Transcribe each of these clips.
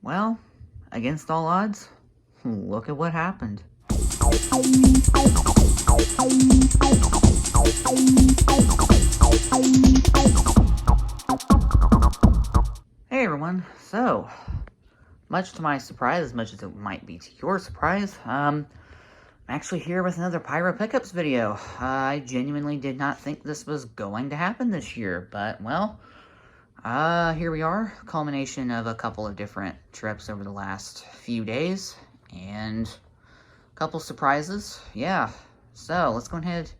Well, against all odds, look at what happened. Hey everyone, so, much to my surprise, as much as it might be to your surprise, I'm actually here with another Pyro Pickups video. I genuinely did not think this was going to happen this year, but, well, here we are, culmination of a couple of different trips over the last few days, and a couple surprises, yeah. So, let's go ahead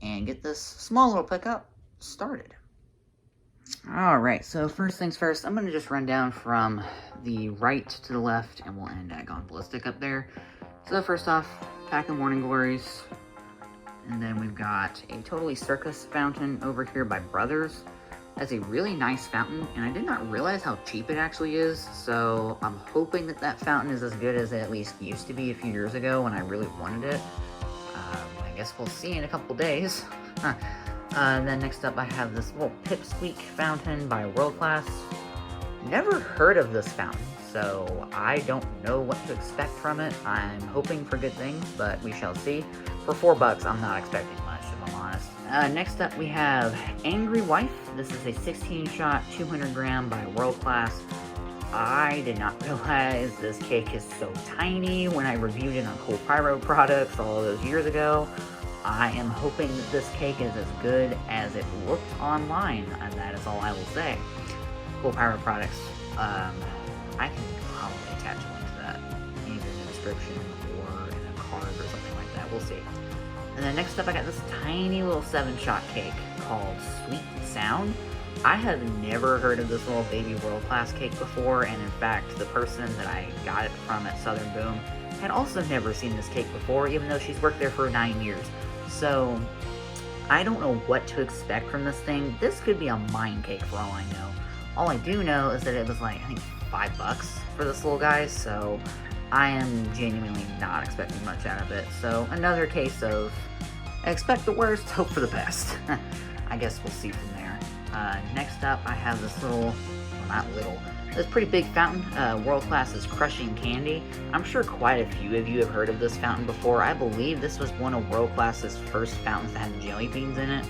and get this small little pickup started. Alright, so first things first, I'm going to just run down from the right to the left, and we'll end on Ballistic up there. So first off, Pack of Morning Glories, and then we've got a Totally Circus fountain over here by Brothers. That's a really nice fountain, and I did not realize how cheap it actually is, so I'm hoping that that fountain is as good as it at least used to be a few years ago when I really wanted it. I guess we'll see in a couple days. And then next up I have this little Pipsqueak fountain by World Class. Never heard of this fountain, so I don't know what to expect from it. I'm hoping for good things, but we shall see. For $4, I'm not expecting much, if I'm honest. Next up we have Angry Wife. This is a 16-shot, 200 gram by World Class. I did not realize this cake is so tiny when I reviewed it on Cool Pyro Products all those years ago. I am hoping that this cake is as good as it looked online, and that is all I will say. Cool Pyro Products, I can probably attach a link to that, either in the description or in a card or something like that, we'll see. And then next up I got this tiny little 7-shot cake called Sweet Sound. I have never heard of this little baby World Class cake before, and in fact, the person that I got it from at Southern Boom had also never seen this cake before, even though she's worked there for 9 years. So, I don't know what to expect from this thing. This could be a mine cake for all I know. All I do know is that it was like, I think $5 for this little guy, so I am genuinely not expecting much out of it. So, another case of expect the worst, hope for the best. I guess we'll see from there. Next up, I have this little, well, not little, this pretty big fountain, World Class's Crushing Candy. I'm sure quite a few of you have heard of this fountain before. I believe this was one of World Class's first fountains that had jelly beans in it.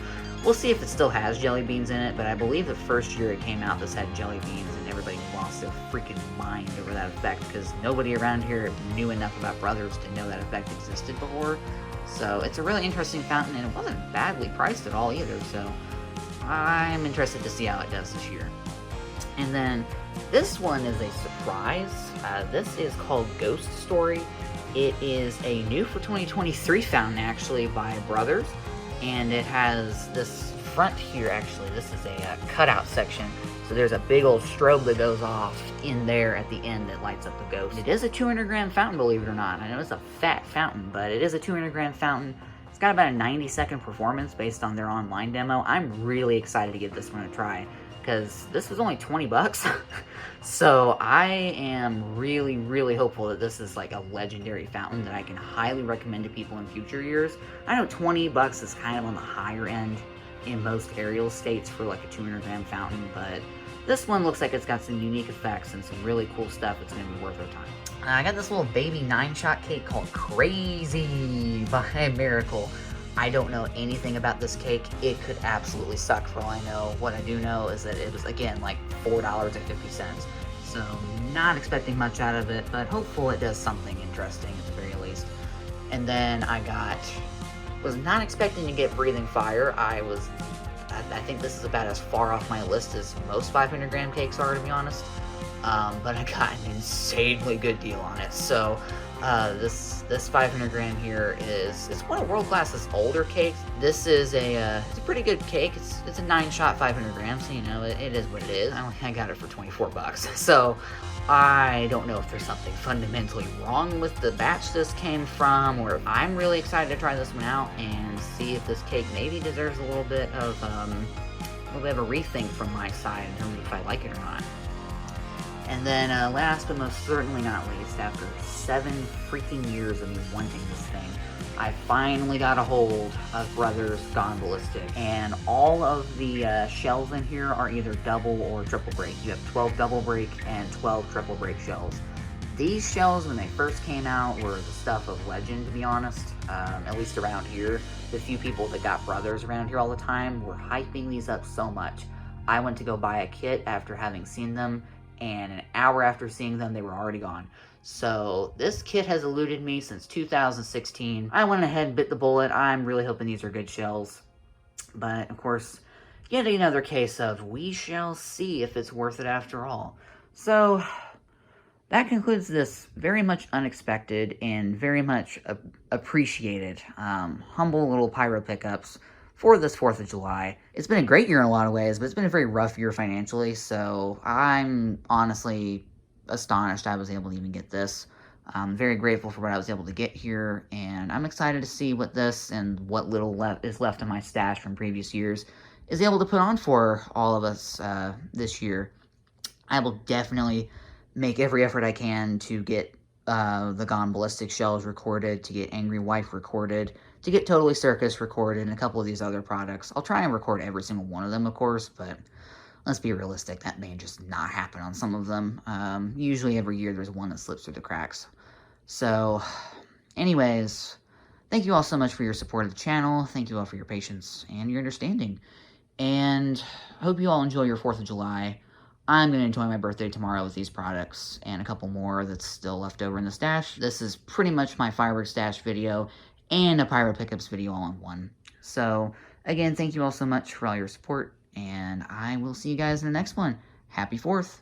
We'll see if it still has jelly beans in it, but I believe the first year it came out this had jelly beans, and everybody lost their freaking mind over that effect, because nobody around here knew enough about Brothers to know that effect existed before. So it's a really interesting fountain, and it wasn't badly priced at all either, so I'm interested to see how it does this year. And then this one is a surprise. This is called Ghost Story. It is a new for 2023 fountain, actually, by Brothers. And it has this front here, actually. This is a cutout section. So there's a big old strobe that goes off in there at the end that lights up the ghost. It is a 200 gram fountain, believe it or not. I know it's a fat fountain, but it is a 200 gram fountain. It's got about a 90-second performance based on their online demo. I'm really excited to give this one a try, because this was only 20 bucks. So I am really, really hopeful that this is like a legendary fountain that I can highly recommend to people in future years. I know 20 bucks is kind of on the higher end in most aerial states for like a 200 gram fountain, but this one looks like it's got some unique effects and some really cool stuff. It's going to be worth our time. I got this little baby 9-shot cake called Crazy by Miracle. I don't know anything about this cake. It could absolutely suck for all I know. What I do know is that it was, again, like $4.50. So, not expecting much out of it, but hopeful it does something interesting at the very least. And then I was not expecting to get Breathing Fire. I think this is about as far off my list as most 500 gram cakes are, to be honest. But I got an insanely good deal on it. So, this 500 gram here it's one of World Class's older cakes. This is it's a pretty good cake. It's a 9-shot 500 grams, so you know, it is what it is. I got it for 24 bucks. So I don't know if there's something fundamentally wrong with the batch this came from, or if I'm really excited to try this one out and see if this cake maybe deserves a little bit of a rethink from my side in terms of if I like it or not. And then last but most certainly not least, after 7 freaking years of me wanting this thing, I finally got a hold of Brothers Gone Ballistic, and all of the shells in here are either double or triple break. You have 12 double break and 12 triple break shells. These shells, when they first came out, were the stuff of legend, to be honest, at least around here. The few people that got Brothers around here all the time were hyping these up so much. I went to go buy a kit after having seen them, and an hour after seeing them, they were already gone. So this kit has eluded me since 2016. I went ahead and bit the bullet. I'm really hoping these are good shells. But, of course, yet another case of we shall see if it's worth it after all. So that concludes this very much unexpected and very much appreciated humble little Pyro Pickups for this 4th of July. It's been a great year in a lot of ways, but it's been a very rough year financially, so I'm honestly astonished I was able to even get this. I'm very grateful for what I was able to get here, and I'm excited to see what this and what little is left of my stash from previous years is able to put on for all of us this year. I will definitely make every effort I can to get the Gone Ballistic shells recorded, to get Angry Wife recorded, to get Totally Circus recorded, and a couple of these other products. I'll try and record every single one of them, of course, but let's be realistic, that may just not happen on some of them. Usually every year there's one that slips through the cracks. So, anyways, thank you all so much for your support of the channel. Thank you all for your patience and your understanding. And I hope you all enjoy your 4th of July. I'm going to enjoy my birthday tomorrow with these products and a couple more that's still left over in the stash. This is pretty much my Firework stash video and a Pyro Pickups video all in one. So, again, thank you all so much for all your support, and I will see you guys in the next one. Happy 4th!